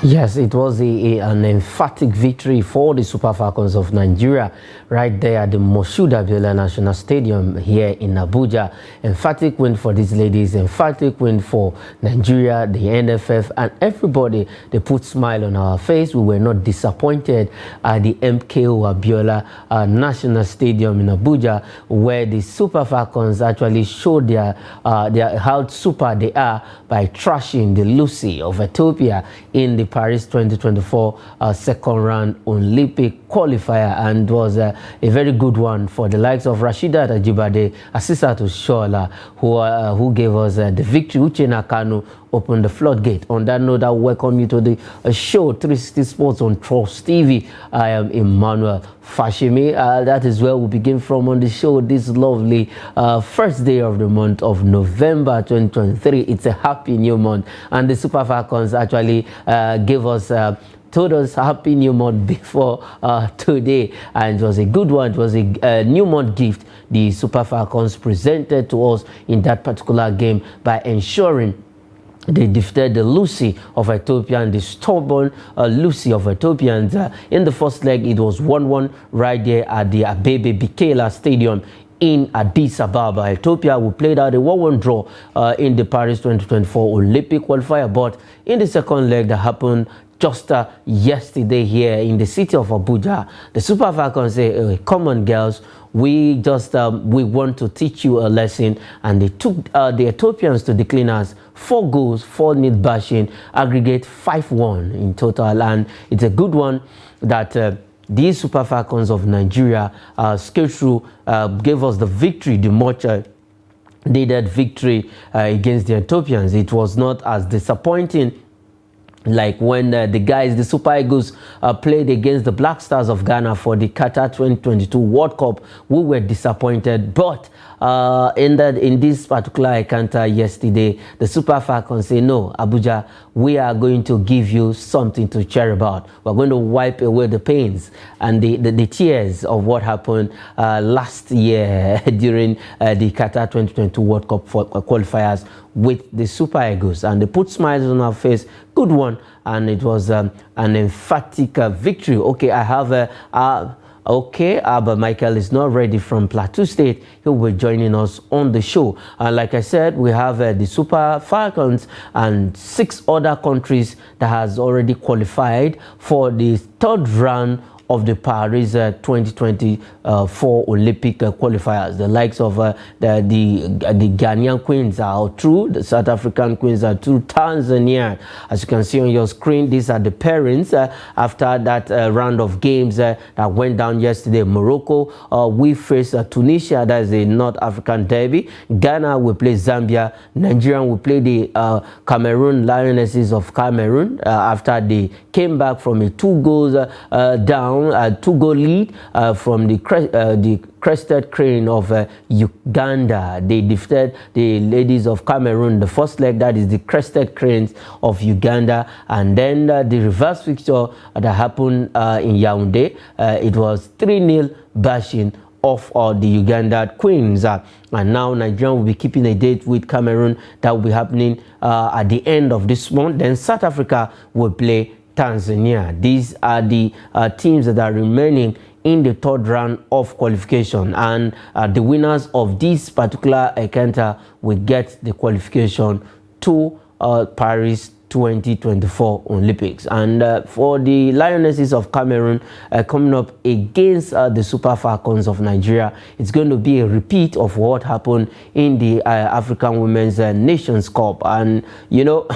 Yes, it was an emphatic victory for the Super Falcons of Nigeria right there at the Moshood Abiola National Stadium here in Abuja. Emphatic win for these ladies, emphatic win for Nigeria, the NFF, and everybody. They put smile on our face. We were not disappointed at the MKO Abiola National Stadium in Abuja, where the Super Falcons actually showed how super they are by thrashing the Lucy of Ethiopia in the Paris 2024 second round Olympic qualifier, and was a very good one for the likes of Rashida Ajibade, Asisat Shola, who gave us the victory. Uchenna Kanu opened the floodgate. On that note, I welcome you to the show 360 Sports on Trust TV. I am Emmanuel Fashimi. That is where we begin from on the show this lovely first day of the month of November 2023. It's a happy new month, and the Super Falcons actually gave us told us happy new month before today, and it was a good one. It was a new month gift the Super Falcons presented to us in that particular game by ensuring they defeated the Lucy of Ethiopia, and the stubborn Lucy of Ethiopians. In the first leg, it was 1-1 right there at the Abebe Bikela Stadium in Addis Ababa, Ethiopia. We played out a 1-1 draw in the Paris 2024 Olympic qualifier, but in the second leg that happened just yesterday here in the city of Abuja, the Super Falcons say, come on girls, we want to teach you a lesson, and they took the Ethiopians to the cleaners. 4 goals, 4-0 bashing, aggregate 5-1 in total, and it's a good one that these Super Falcons of Nigeria scaled through, gave us the victory, the much needed victory against the Ethiopians. It was not as disappointing like when the Super Eagles played against the Black Stars of Ghana for the Qatar 2022 World Cup. We were disappointed, but in this particular encounter yesterday, the Super Falcons say, no, Abuja, we are going to give you something to cheer about. We're going to wipe away the pains and the tears of what happened last year during the Qatar 2022 World Cup qualifiers with the Super Eagles, and they put smiles on our face. Good one, and it was an emphatic victory. Okay, I have Abba Michael is not ready from Plateau State. He will be joining us on the show. Like I said, we have the Super Falcons and 6 other countries that has already qualified for the third round of the Paris 2024 Olympic qualifiers. The likes of the Ghanaian queens are through, the South African queens are through, Tanzania. As you can see on your screen, these are the parents after that round of games that went down yesterday. Morocco, we face Tunisia, that is a North African derby. Ghana will play Zambia. Nigeria will play the Cameroon Lionesses of Cameroon after they came back from a 2 goals down, a 2-goal lead from the crested crane of Uganda. They defeated the ladies of Cameroon. The first leg, that is the crested cranes of Uganda, and then the reverse fixture that happened in Yaoundé, it was 3-0 bashing of the Uganda Queens. And now Nigeria will be keeping a date with Cameroon that will be happening at the end of this month. Then South Africa will play Tanzania. These are the teams that are remaining in the third round of qualification, and the winners of this particular encounter will get the qualification to Paris 2024 Olympics. And for the Lionesses of Cameroon coming up against the Super Falcons of Nigeria, it's going to be a repeat of what happened in the African Women's Nations Cup. And you know,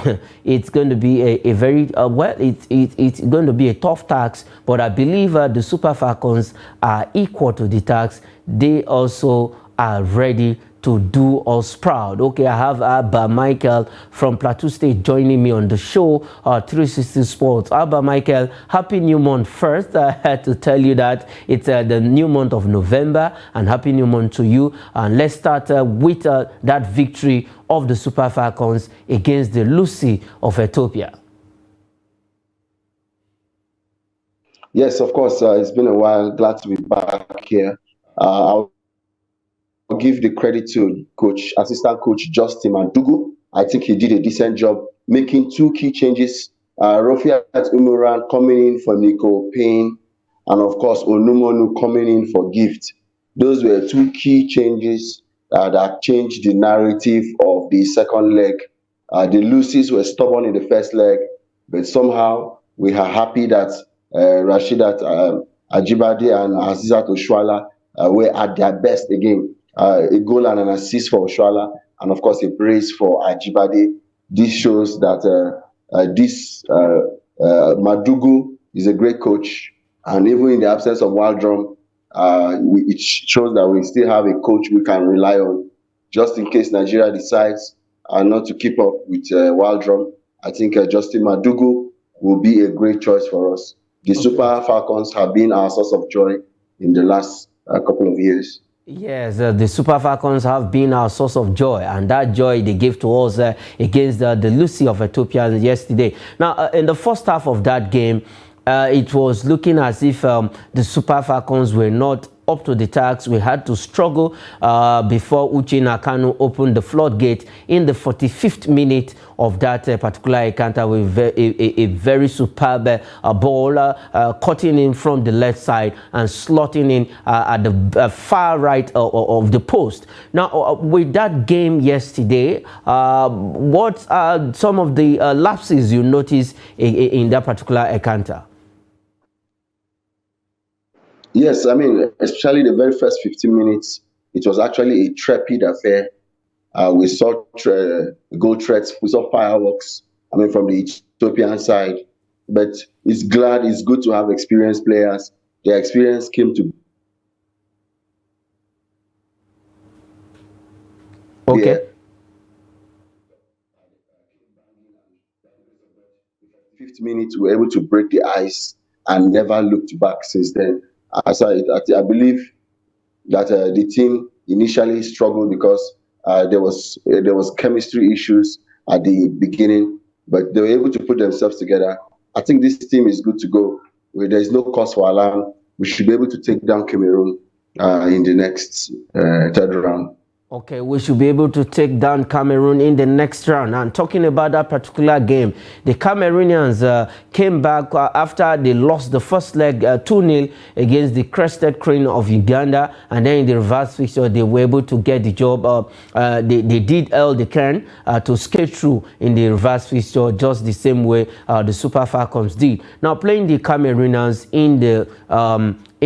it's going to be a very it's going to be a tough task, but I believe the Super Falcons are equal to the task. They also are ready to do us proud. Okay, I have Abba Michael from Plateau State joining me on the show, 360 Sports. Abba Michael, happy new month first. I had to tell you that it's the new month of November, and happy new month to you. And let's start with that victory of the Super Falcons against the Lucy of Ethiopia. Yes, of course. It's been a while. Glad to be back here. I'll give the credit to assistant coach Justin Madugu. I think he did a decent job making 2 key changes Rofiat Umuran coming in for Nico Payne, and of course Onumonu coming in for Gift. Those were two key changes that changed the narrative of the second leg. The Lucy's were stubborn in the first leg, but somehow we are happy that Rashidat Ajibade and Azizat Oshwala were at their best again. A goal and an assist for Oshwala, and of course a brace for Ajibade. This shows that Madugu is a great coach, and even in the absence of Waldrum, it shows that we still have a coach we can rely on, just in case Nigeria decides not to keep up with Waldrum. I think Justin Madugu will be a great choice for us. The Super Falcons have been our source of joy in the last couple of years. Yes, the Super Falcons have been our source of joy, and that joy they gave to us against the Lucy of Ethiopia yesterday. Now, in the first half of that game, it was looking as if the Super Falcons were not up to the task. We had to struggle before Uche Nakanu opened the floodgate in the 45th minute of that particular encounter with a very superb ball cutting in from the left side and slotting in at the far right of the post. Now, with that game yesterday, what are some of the lapses you noticed in that particular encounter? Yes, I mean, especially the very first 15 minutes, it was actually a trepid affair. We saw goal threats, we saw fireworks, I mean, from the Ethiopian side. But it's good to have experienced players. Their experience came to... Okay. 50 minutes, we were able to break the ice and never looked back since then. I believe that the team initially struggled because there was chemistry issues at the beginning, but they were able to put themselves together. I think this team is good to go. There is no cause for alarm. We should be able to take down Cameroon in the next third round. Okay, we should be able to take down Cameroon in the next round. And talking about that particular game, the Cameroonians came back after they lost the first leg 2-0 against the Crested Crane of Uganda. And then in the reverse fixture, they were able to get the job up. They did all they can to skate through in the reverse fixture, just the same way the Super Falcons did. Now, playing the Cameroonians in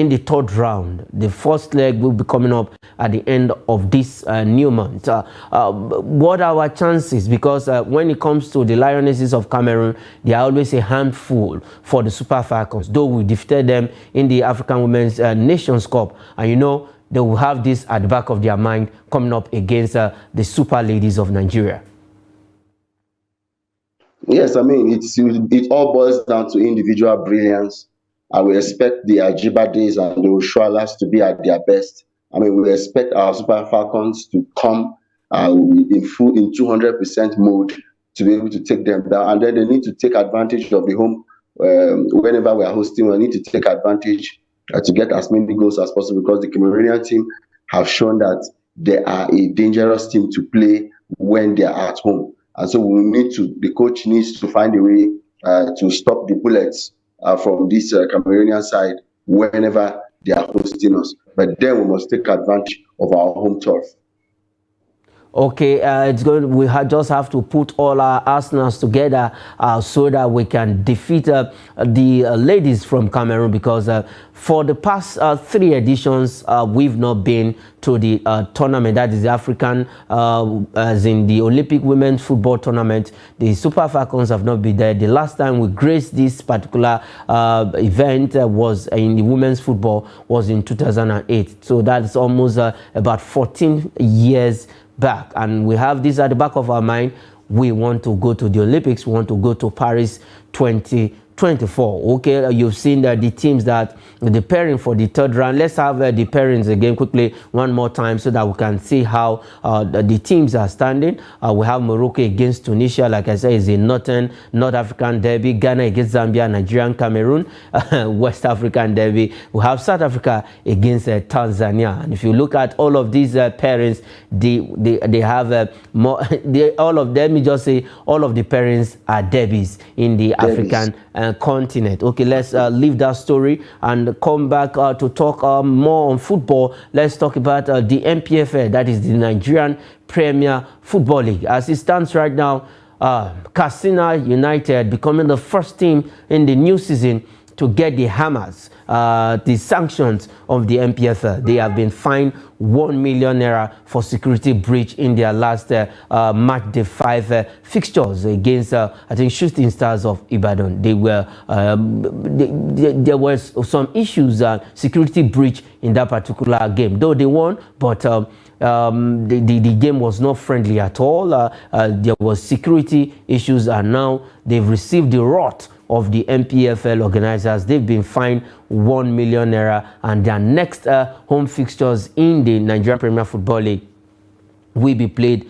the third round, the first leg will be coming up at the end of this new month. What are our chances? Because when it comes to the Lionesses of Cameroon, they are always a handful for the Super Falcons, though we defeated them in the African Women's Nations Cup. And you know, they will have this at the back of their mind coming up against the Super Ladies of Nigeria. Yes, I mean, it all boils down to individual brilliance. I will expect the Ajibades and the Oshwalas to be at their best. I mean, we expect our Super Falcons to come in 200% mode to be able to take them down. And then they need to take advantage of the home. Whenever we are hosting, we need to take advantage to get as many goals as possible, because the Cameroonian team have shown that they are a dangerous team to play when they are at home. And so the coach needs to find a way to stop the bullets from this Cameroonian side whenever they are hosting us. But then we must take advantage of our home turf. Okay, we just have to put all our arsenals together so that we can defeat the ladies from Cameroon, because for the past 3 editions, we've not been to the tournament. That is the African, as in the Olympic Women's Football Tournament. The Super Falcons have not been there. The last time we graced this particular event was in the women's football was in 2008. So that's almost about 14 years back, and we have this at the back of our mind. We want to go to the Olympics. We want to go to Paris 2024. 24. Okay, you've seen the teams that the pairing for the third round. Let's have the pairings again quickly one more time so that we can see how the teams are standing. We have Morocco against Tunisia, like I said, is a North African derby. Ghana against Zambia, Nigeria and Cameroon, West African derby. We have South Africa against Tanzania. And if you look at all of these pairings, they have more. All of them, me just say, all of the pairings are derbies in the African continent. Okay, let's leave that story and come back to talk more on football. Let's talk about the NPFL, that is the Nigerian Premier Football League. As it stands right now, Katsina United becoming the first team in the new season to get the hammers, the sanctions of the NPFL. They have been fined 1 million naira for security breach in their last match day 5 fixtures against, I think, Shooting Stars of Ibadan. They were, there was some issues, security breach in that particular game. Though they won, but the game was not friendly at all. There was security issues, and now they've received the wrath of the NPFL organizers. They've been fined 1 million naira, and their next home fixtures in the Nigerian Premier Football League will be played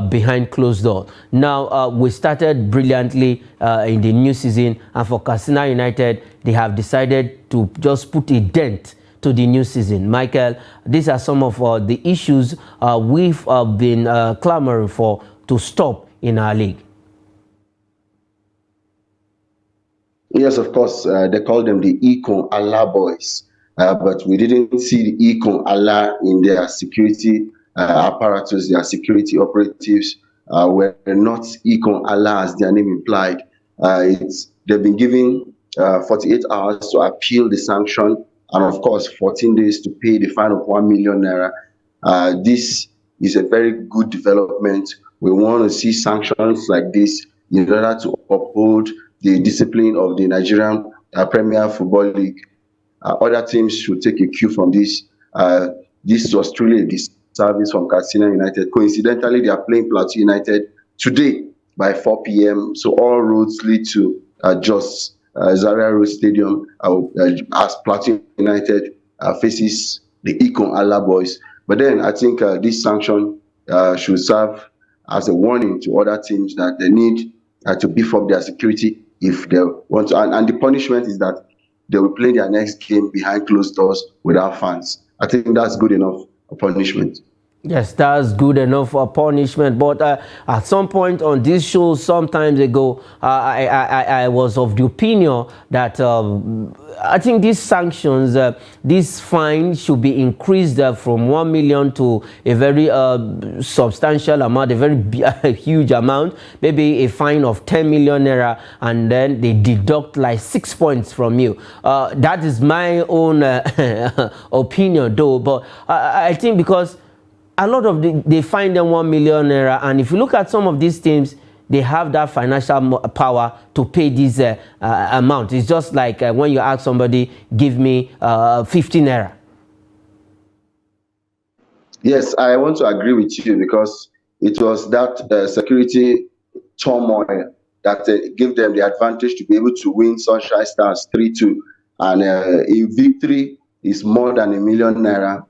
behind closed doors. Now, we started brilliantly in the new season, and for Katsina United, they have decided to just put a dent to the new season. Michael, these are some of the issues we've been clamoring for to stop in our league. Yes, of course, they call them the Econ Allah boys, but we didn't see the Econ Allah in their security apparatus. Their security operatives were not Econ Allah as their name implied. They've been given 48 hours to appeal the sanction, and of course 14 days to pay the fine of 1 million naira. This is a very good development. We want to see sanctions like this in order to uphold the discipline of the Nigerian Premier Football League. Other teams should take a cue from this. This was truly a disservice from Katsina United. Coincidentally, they are playing Plateau United today by 4 p.m. So all roads lead to Jos Zaria Road Stadium as Plateau United faces the Econ Allah boys. But then I think this sanction should serve as a warning to other teams that they need to beef up their security if they want to. And the punishment is that they will play their next game behind closed doors without fans. I think that's good enough punishment. Yes, that's good enough for punishment. But at some point on this show, some time ago, I was of the opinion that I think these sanctions, this fine should be increased from 1 million to a very substantial amount, a very huge amount, maybe a fine of 10 million naira, and then they deduct like 6 points from you. That is my own opinion, though. But I think because a lot of they find them 1 million naira, and if you look at some of these teams, they have that financial power to pay this amount. It's just like when you ask somebody, give me 50 naira. Yes, I want to agree with you because it was that security turmoil that gave them the advantage to be able to win Sunshine Stars 3-2. And a victory is more than 1 million naira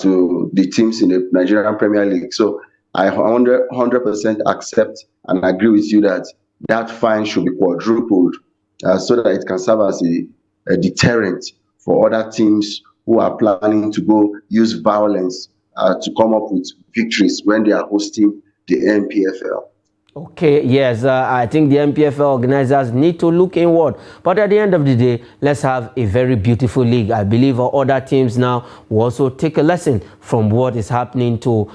to the teams in the Nigerian Premier League. So I 100% accept and agree with you that that fine should be quadrupled so that it can serve as a deterrent for other teams who are planning to go use violence to come up with victories when they are hosting the NPFL. Okay, yes, I think the NPFL organizers need to look inward. But at the end of the day, let's have a very beautiful league. I believe other teams now will also take a lesson from what is happening to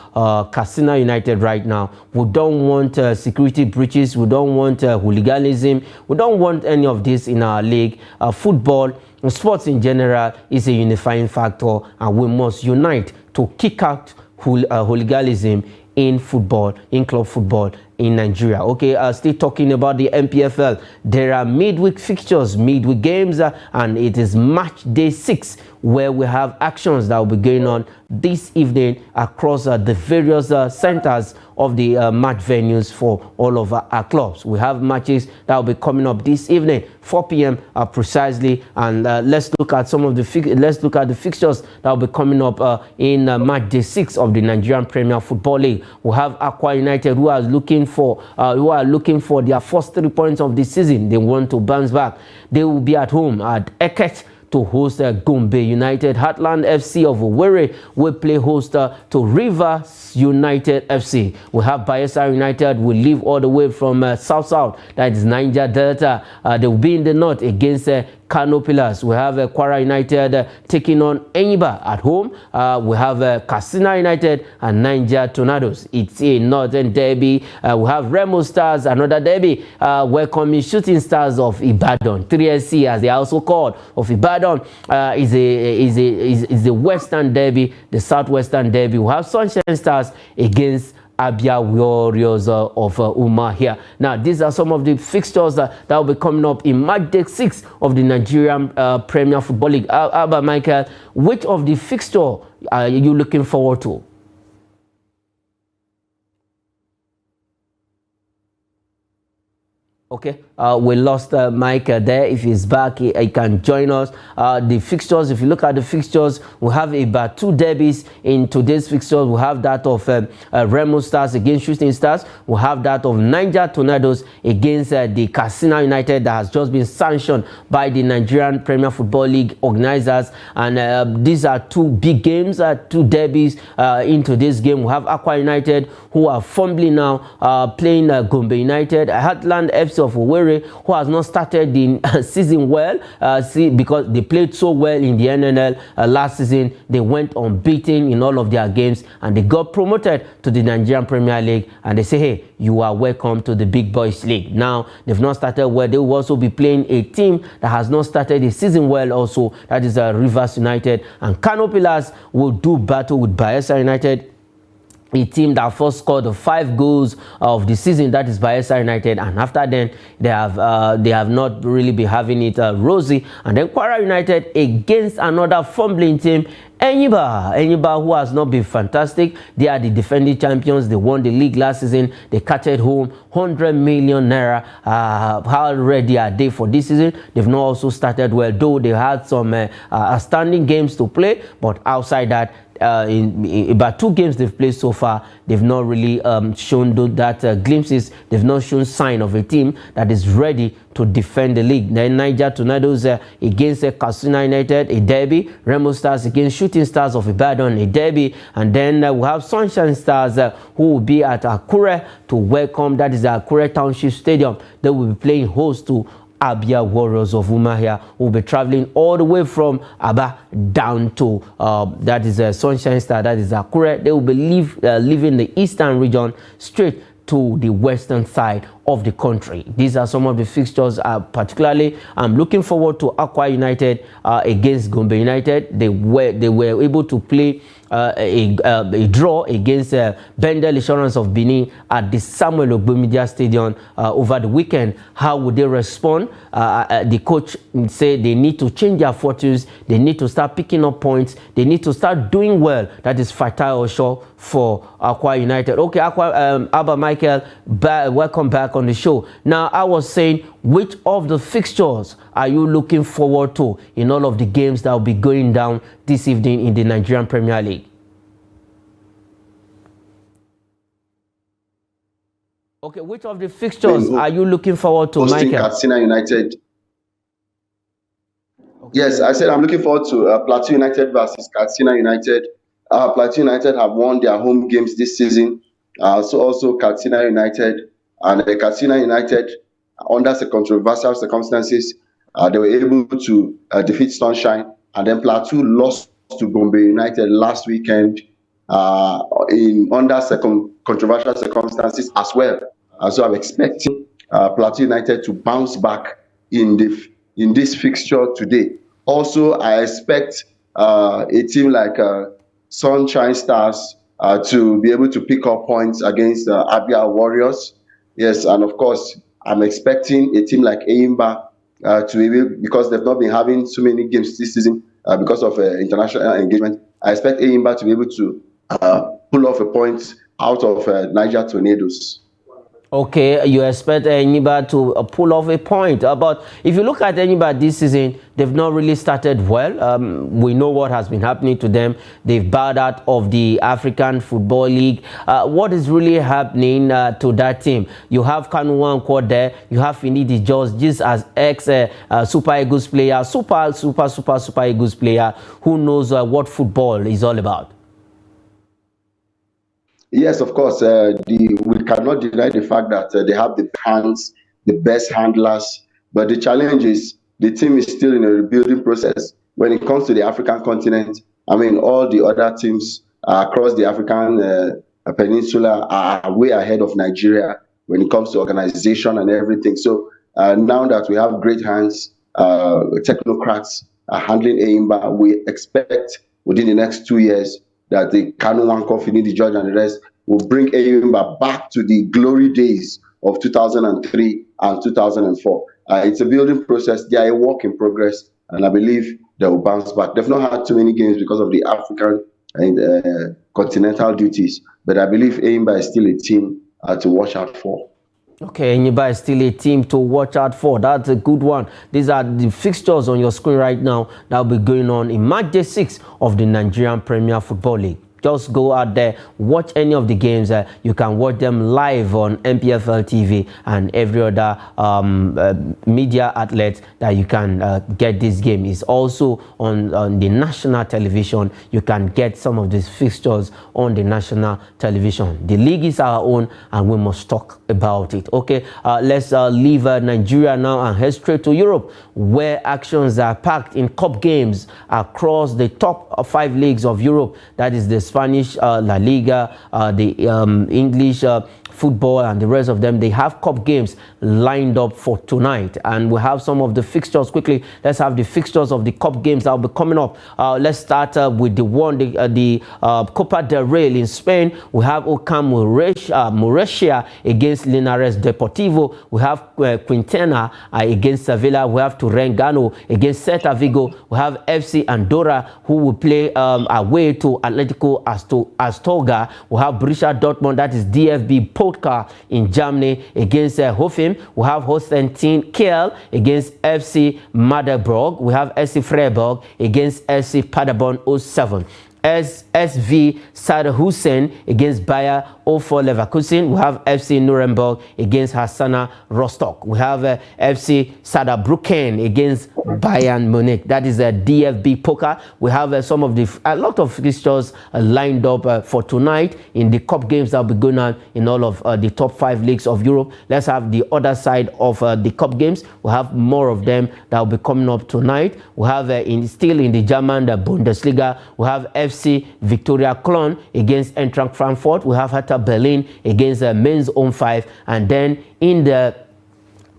Katsina United right now. We don't want security breaches. We don't want hooliganism. We don't want any of this in our league. Football, sports in general, is a unifying factor, and we must unite to kick out hooliganism in football, in club football, in Nigeria. Okay, still talking about the MPFL. There are midweek fixtures, midweek games, and it is match day 6 where we have actions that will be going on this evening across the various centers of the match venues for all of our clubs. We have matches that will be coming up this evening, 4 p.m. Precisely, and let's look at some of the fixtures that will be coming up in match day 6 of the Nigerian Premier Football League. We have Akwa United, who are looking for their first 3 points of the season. They want to bounce back. They will be at home at Eket to host Gombe United. Heartland FC of Owerri will play host to Rivers United FC. We have Bayelsa United will leave all the way from South, that is Niger Delta. They will be in the north against Kano Pillars. We have Kwara United taking on Enyimba at home. We have Katsina United and Niger Tornadoes. It's a northern derby. We have Remo Stars, another derby, welcoming Shooting Stars of Ibadan. 3SC, as they are also called, of Ibadan, is the western derby, the southwestern derby. We have Sunshine Stars against Abia Warriors of Umar here. Now, these are some of the fixtures that will be coming up in match day 6 of the Nigerian Premier Football League. Abba Michael, which of the fixture are you looking forward to? Okay, we lost Mike there. If he's back, he can join us. The fixtures, if you look at the fixtures, we have about 2 derbies in today's fixtures. We have that of Remo Stars against Shooting Stars. We have that of Niger Tornadoes against the Katsina United that has just been sanctioned by the Nigerian Premier Football League organizers. And these are 2 big games, 2 derbies in today's game. We have Akwa United, who are fumbling now, playing Gombe United. Heartland FC of Owerri, who has not started the season well, because they played so well in the NNL last season. They went unbeaten in all of their games and they got promoted to the Nigerian Premier League, and they say, hey, you are welcome to the Big Boys League. Now, they've not started well. They will also be playing a team that has not started the season well also, that is Rivers United. And Kano Pillars will do battle with Bayelsa United, a team that first scored the 5 goals of the season, that is Bayelsa United, and after then they have not really been having it rosy. And then Kwara United against another fumbling team, Enyimba, who has not been fantastic. They are the defending champions. They won the league last season. They carted home 100 million naira. How ready are they for this season? They've not also started well, though they had some outstanding games to play, but outside that, in about 2 games they've played so far, they've not really shown that glimpses. They've not shown sign of a team that is ready to defend the league. Then Niger Tornadoes against Katsina United, a derby. Remo Stars against Shooting Stars of Ibadan, a derby. And then we have Sunshine Stars who will be at Akure to welcome, that is Akure Township Stadium. They will be playing host to Abia Warriors of Umahia, who will be traveling all the way from Aba down to that is Sunshine Star, that is Akure. They will be leaving the eastern region straight to the western side of the country. These are some of the fixtures. Particularly, I'm looking forward to Akwa United against Gombe United. They were able to play a draw against Bendel Insurance of Benin at the Samuel Ogbomedia Stadium over the weekend. How would they respond? The coach said they need to change their fortunes. They need to start picking up points. They need to start doing well. That is fertile shore for Akwa United. Okay, Abba Michael, welcome back on the show. Now, I was saying, which of the fixtures are you looking forward to in all of the games that will be going down this evening in the Nigerian Premier League? Okay, which of the fixtures are you looking forward to, Michael? Katsina United. Okay. Yes, I said I'm looking forward to Plateau United versus Katsina United. Plateau United have won their home games this season. So also Katsina United. And Katsina United, under some controversial circumstances, they were able to defeat Sunshine. And then Plateau lost to Gombe United last weekend under controversial circumstances as well. So I'm expecting Plateau United to bounce back in this fixture today. Also, I expect a team like Sunshine Stars to be able to pick up points against Abia Warriors. Yes, and of course, I'm expecting a team like Eyimba to be able, because they've not been having so many games this season because of international engagement. I expect Eyimba to be able to pull off a point out of Niger Tornadoes. Okay, you expect Enyimba to pull off a point. But if you look at Enyimba this season, they've not really started well. We know what has been happening to them. They've bowed out of the African Football League. What is really happening to that team? You have Kanu Nwankwo there. You have Finidi George, just as ex-Super Eagles player, Super Eagles player, who knows what football is all about. Yes, of course. We cannot deny the fact that they have the hands, the best handlers. But the challenge is the team is still in a rebuilding process. When it comes to the African continent, I mean, all the other teams across the African peninsula are way ahead of Nigeria when it comes to organization and everything. So now that we have great hands, technocrats handling Eyimba, we expect within the next 2 years that the Kanu Nwankwo, Finidi George, and the rest will bring Eyimba back to the glory days of 2003 and 2004. It's a building process. They are a work in progress, and I believe they will bounce back. They've not had too many games because of the African and continental duties, but I believe Eyimba is still a team to watch out for. Okay, Enyimba is still a team to watch out for. That's a good one. These are the fixtures on your screen right now that will be going on in match day 6 of the Nigerian Premier Football League. Just go out there, watch any of the games. You can watch them live on MPFL TV and every other media outlet that you can get this game. It's also on the national television. You can get some of these fixtures on the national television. The league is our own and we must talk about it. Okay, let's leave Nigeria now and head straight to Europe, where actions are packed in cup games across the top 5 leagues of Europe. That is the Spanish La Liga, the English football, and the rest of them. They have cup games lined up for tonight, and we have some of the fixtures quickly. Let's have the fixtures of the cup games that will be coming up. Let's start with the Copa del Rey in Spain. We have Ocam Murcia against Linares Deportivo. We have Quintana against Sevilla. We have Turengano against Celta Vigo. We have FC Andorra, who will play away to Atletico Astorga. We have Borussia Dortmund, that is DFB Polka in Germany, against Hoffenheim. We have Holstein Kiel against FC Magdeburg. We have SC Freiburg against SC Paderborn 07. SV Sardhausen against Bayer 04 Leverkusen. We have FC Nuremberg against Hassana Rostock. We have FC Saarbrücken against Bayern Munich. That is a DFB Poker. We have a lot of fixtures lined up for tonight in the cup games that will be going on in all of the top 5 leagues of Europe. Let's have the other side of the cup games. We have more of them that will be coming up tonight. We have still in the German Bundesliga. We have FC Victoria Cologne against Eintracht Frankfurt. We have Hertha Berlin against Mainz 05, and then in the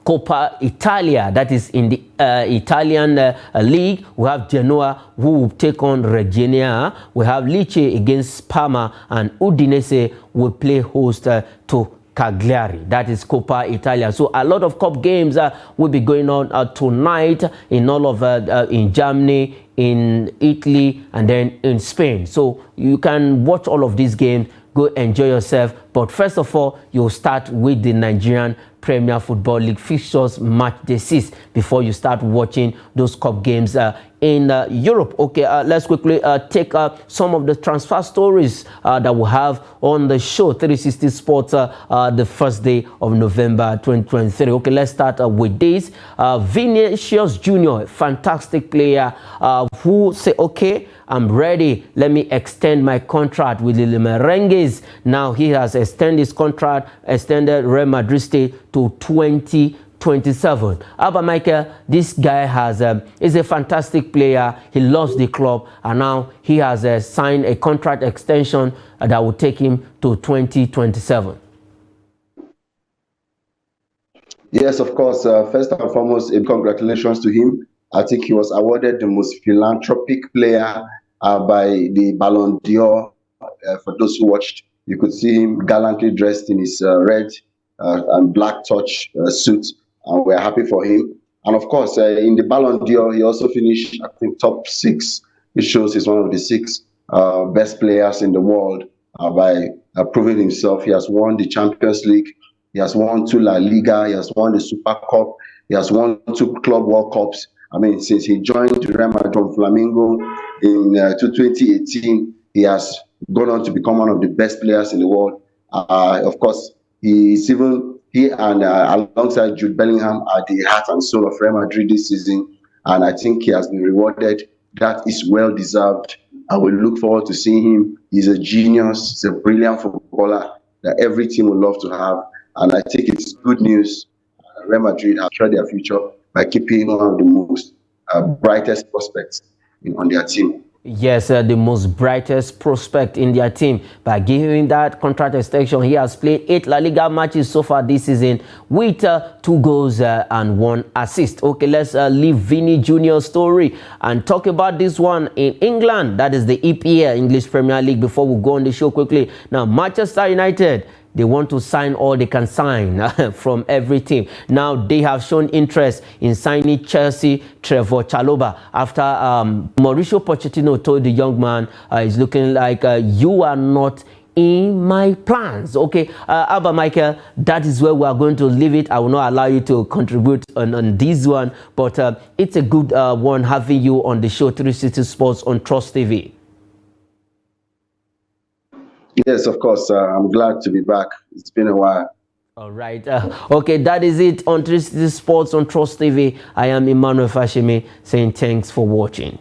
Coppa Italia, that is in the Italian league, we have Genoa who will take on Reggiana. We have Lecce against Parma, and Udinese will play host to Cagliari. That is Coppa Italia. So a lot of cup games will be going on tonight in all of in Germany, in Italy, and then in Spain. So you can watch all of these games, go enjoy yourself. But first of all, you'll start with the Nigerian Premier Football League fixtures match day 6 before you start watching those cup games in Europe. Okay, let's quickly take some of the transfer stories that we have on the show 360 Sports the first day of November 2023. Okay, let's start with this. Vinicius Junior, fantastic player who say, okay, I'm ready. Let me extend my contract with the Merengues. Now he has extended his contract, extended Real Madrid stay to 2027. Abba Michael, this guy is a fantastic player. He loves the club, and now he has signed a contract extension that will take him to 2027. Yes, of course. First and foremost, congratulations to him. I think he was awarded the most philanthropic player by the Ballon d'Or. For those who watched, you could see him gallantly dressed in his red and black touch suit, and we're happy for him. And of course, in the Ballon d'Or, he also finished, I think, top 6. It shows he's one of the 6 best players in the world by proving himself. He has won the Champions League, he has won 2 La Liga, he has won the Super Cup, he has won 2 Club World Cups. I mean, since he joined Real Madrid from Flamengo in 2018, he has gone on to become one of the best players in the world. Of course, he and alongside Jude Bellingham are the heart and soul of Real Madrid this season, and I think he has been rewarded. That is well deserved. I will look forward to seeing him. He's a genius. He's a brilliant footballer that every team would love to have, and I think it's good news. Real Madrid have secured their future by keeping one of the most brightest prospects on their team. Yes, the most brightest prospect in their team. By giving that contract extension, he has played 8 La Liga matches so far this season with 2 goals and 1 assist. Okay, let's leave Vinny Jr.'s story and talk about this one in England. That is the EPL, English Premier League, before we go on the show quickly. Now, Manchester United, they want to sign all they can sign from every team. Now, they have shown interest in signing Chelsea Trevor Chalobah after Mauricio Pochettino told the young man, it's looking like you are not in my plans. Okay, Abba Michael, that is where we are going to leave it. I will not allow you to contribute on this one, but it's a good one having you on the show 360 Sports on Trust TV. Yes, of course. I'm glad to be back. It's been a while. All right. Okay, that is it on 360 Sports on Trust TV. I am Emmanuel Fashimi saying thanks for watching.